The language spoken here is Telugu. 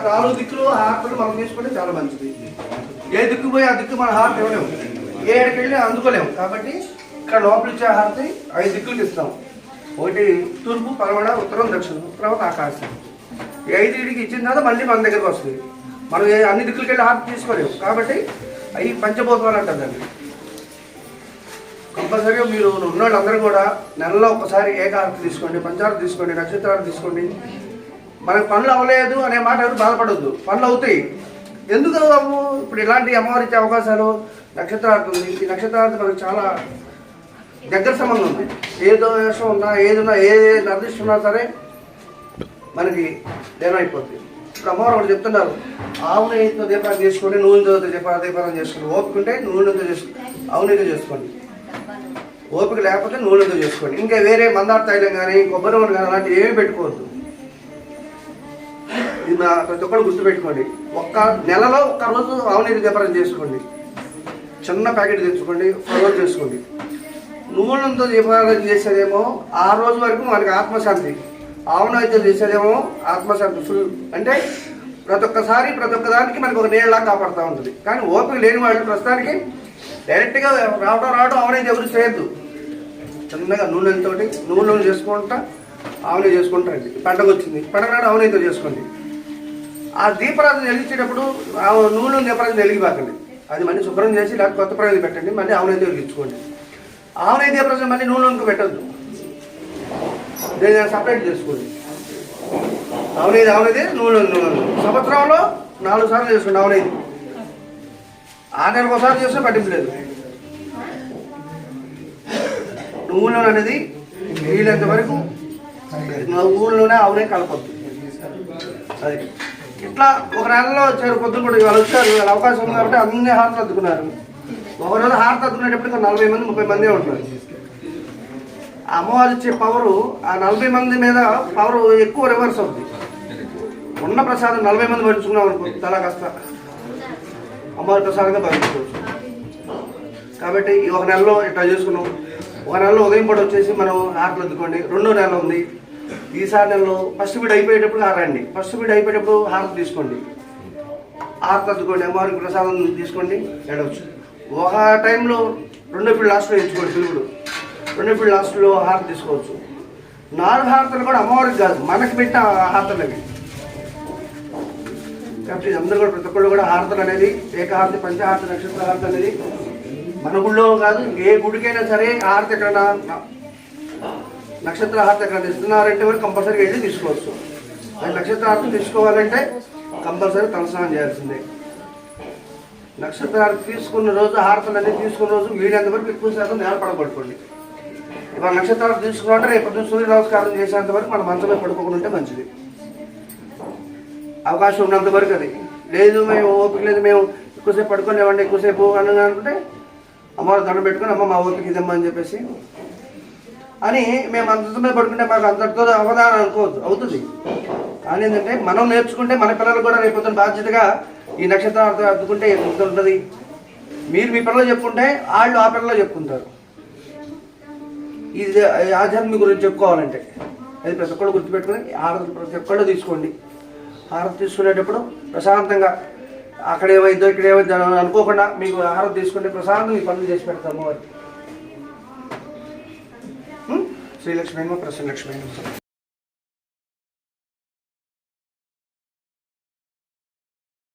నాలుగు దిక్కులు హారతలు మనం తీసుకుంటే చాలా మంచిది. ఏ దిక్కు పోయి ఆ దిక్కు మన హారత ఇవ్వలేము, ఏడికి వెళ్ళి అందుకోలేము. కాబట్టి ఇక్కడ లోపల ఇచ్చే హారతి 5 దిక్కులకి ఇస్తాం. ఒకటి తూర్పు, పడమర, ఉత్తరం, దక్షిణం, తర్వాత ఆకాశం. ఈ 5 ఇచ్చిన తర్వాత మళ్ళీ మన దగ్గరకు వస్తుంది. మనం అన్ని దిక్కులకి వెళ్ళి హారతి తీసుకోలేము. కాబట్టి అవి పంచభూతాలు అంటారు దాన్ని. కంపల్సరీగా మీరు ఉన్న వాళ్ళందరూ కూడా నెలలో ఒకసారి ఏకాహారతి తీసుకోండి, పంచాహారతి తీసుకోండి, నక్షత్రాలు తీసుకోండి. మనకు పనులు అవ్వలేదు అనే మాట ఎవరు బాధపడద్దు. పనులు అవుతాయి. ఎందుకు అవ్వవు? ఇప్పుడు ఇలాంటి అమ్మవారి ఇచ్చే అవకాశాలు నక్షత్రార్థం ఉంది. ఈ నక్షత్రార్థం మనకు చాలా దగ్గర సంబంధం ఉంది. ఏ దోషం ఉన్నా, ఏదున్నా, ఏ నిర్దిష్టున్నా సరే మనకి దేనం అయిపోతుంది. ఇప్పుడు అమ్మవారు ఒకటి చెప్తున్నారు, ఆవు నెయ్యితో దీపాలు చేసుకోండి, నూనెతో దీపాలు చేసుకోండి. ఓపికంటే నూనెతో చేసుకోండి, ఆవు నెయ్యితో చేసుకోండి. ఓపిక లేకపోతే నూనెతో చేసుకోండి. ఇంకా వేరే మందార తైలం కానీ, కొబ్బరి నూనె కానీ అలాంటివి ఏమి పెట్టుకోవద్దు. ఇది ప్రతి ఒక్కరు గుర్తుపెట్టుకోండి. నెలలో ఒక్క రోజు ఆవు నెయ్యి దీపారం చేసుకోండి. చిన్న ప్యాకెట్ తెచ్చుకోండి, ఫాలో చేసుకోండి. నూనెతో దీపారాధన చేసేదేమో ఆ రోజు వరకు మనకి ఆత్మశాంతి. ఆవు నెయ్యితో చేసేదేమో ఆత్మశాంతి ఫుల్. అంటే ప్రతి ఒక్కదానికి మనకు ఒక నీళ్ళలా కాపాడుతూ ఉంటుంది. కానీ ఓపిక లేని వాళ్ళు ప్రస్తుతానికి డైరెక్ట్గా రావడం ఆవు నెయ్యి ఎవరు చేయొద్దు. చిన్నగా నూనె చేసుకుంటా ఆవు నెయ్యి చేసుకుంటారండి. పండగ వచ్చింది, పండగ నాడు ఆవు నెయ్యితో చేసుకోండి. ఆ దీపరాధన వెలిగించేటప్పుడు నూనె దీపరాధన వెలిగిపోకండి. అది మళ్ళీ శుభ్రం చేసి లేకపోతే కొత్త ప్రయోజనం పెట్టండి, మళ్ళీ ఆవు నెయ్యి వెలిగించుకోండి. ఆవు నెయ్యి దీపరాధన మళ్ళీ నూనె పెట్టద్దు, దీన్ని సపరేట్ చేసుకోండి. ఆవు నెయ్యి నూనె సంవత్సరంలో 4 సార్లు చేసుకోండి. ఆవు నెయ్యి 6 నెలలకు ఒకసారి చేస్తే పట్టించలేదు. నూనె అనేది వీలైనంత వరకు ఊళ్ళోనే ఆవు నెయ్యి కలపద్దు. అది ఇట్లా ఒక నెలలో వచ్చారు. పొద్దున కూడా వాళ్ళు వచ్చారు, వాళ్ళ అవకాశం ఉంది కాబట్టి అన్ని హారతలు అద్దుకున్నారు. ఒకరోజు హారత అద్దుకునేటప్పుడు 40 మంది 30 మంది ఉంటున్నారు. అమ్మవారు ఇచ్చే పవరు ఆ 40 మంది మీద పవర్ ఎక్కువ రివర్స్ అవుతుంది. ఉన్న ప్రసాదం 40 మంది పంచుకున్నాం అనుకో, చాలా కష్టం అమ్మవారి ప్రసాదంగా పంచుకోవచ్చు. కాబట్టి ఈ ఒక నెలలో ఇట్లా చేసుకున్నాం. ఒక నెలలో ఉదయం పూట వచ్చేసి మనం హారతలు అద్దుకోండి. 2వ నెల ఉంది. ఈసారి నెలలో ఫస్ట్ బీడ్ అయిపోయేటప్పుడు రండి. ఫస్ట్ బీడ్ అయిపోయేటప్పుడు హారత తీసుకోండి, హారత అద్దుకోండి, అమ్మవారికి ప్రసాదం తీసుకోండి, ఎడవచ్చు. ఒక టైంలో 2వ బీడ్ లాస్ట్లో ఎంచుకోండి. పిలుపుడు 2వ బీడ్ లాస్ట్లో హారత తీసుకోవచ్చు. 4 హారతలు కూడా అమ్మవారికి కాదు, మనకి పెట్టిన హారతలవి. కాబట్టి అందరూ కూడా ప్రతి ఒక్కళ్ళు కూడా హారతలు అనేది ఏకహారతి, పంచహారతి, నక్షత్ర హారతి అనేది మన గుళ్ళో కాదు, ఏ గుడికైనా సరే హారతి ఎక్కడైనా నక్షత్ర హారతి ఎక్కడ ఇస్తున్నారంటే వరకు కంపల్సరీగా వెళ్ళి తీసుకోవచ్చు. అది నక్షత్ర హారతి తీసుకోవాలంటే కంపల్సరీ తలస్నానం చేయాల్సిందే. నక్షత్ర హారతి తీసుకున్న రోజు, హారతలు అనేది తీసుకున్న రోజు వీలైనంత వరకు ఎక్కువ శాతం నేల పడబడుకోండి. ఇవాళ నక్షత్ర హారతి తీసుకున్నామంటే రేపు సూర్య నమస్కారం చేసేంత వరకు మన మంచమే పడుకోకుండా మంచిది. అవకాశం ఉన్నంత వరకు. అది లేదు మేము ఓపిక లేదు, మేము ఎక్కువసేపు పడుకోలేమండి, ఎక్కువసేపు అని అనుకుంటే అమ్మవారు దండం పెట్టుకుని అమ్మ మా ఓపిక ఇదమ్మా అని చెప్పేసి అని మేము అంత మీద పడుకుంటే మాకు అంతటితో అవగాహన అనుకోవద్దు, అవుతుంది. కానీ ఏంటంటే మనం నేర్చుకుంటే మన పిల్లలు కూడా రేపు బాధ్యతగా ఈ నక్షత్రం అద్దుకుంటే ఎంత ఉంటుంది. మీరు మీ పిల్లలు చెప్పుకుంటే వాళ్ళు ఆ పిల్లలు చెప్పుకుంటారు. ఇది ఆధ్యాత్మిక గురించి చెప్పుకోవాలంటే అది ప్రతి ఒక్కళ్ళు గుర్తుపెట్టుకుని హారతి ప్రతి ఒక్కళ్ళు తీసుకోండి. హారతి తీసుకునేటప్పుడు ప్రశాంతంగా అక్కడ ఏమైందో ఇక్కడ ఏమైందో అనుకోకుండా మీకు హారతి తీసుకుంటే ప్రశాంతంగా మీ పనులు చేసి పెడతాము. శ్రీలక్ష్మి ప్రసన్నలక్ష్మి.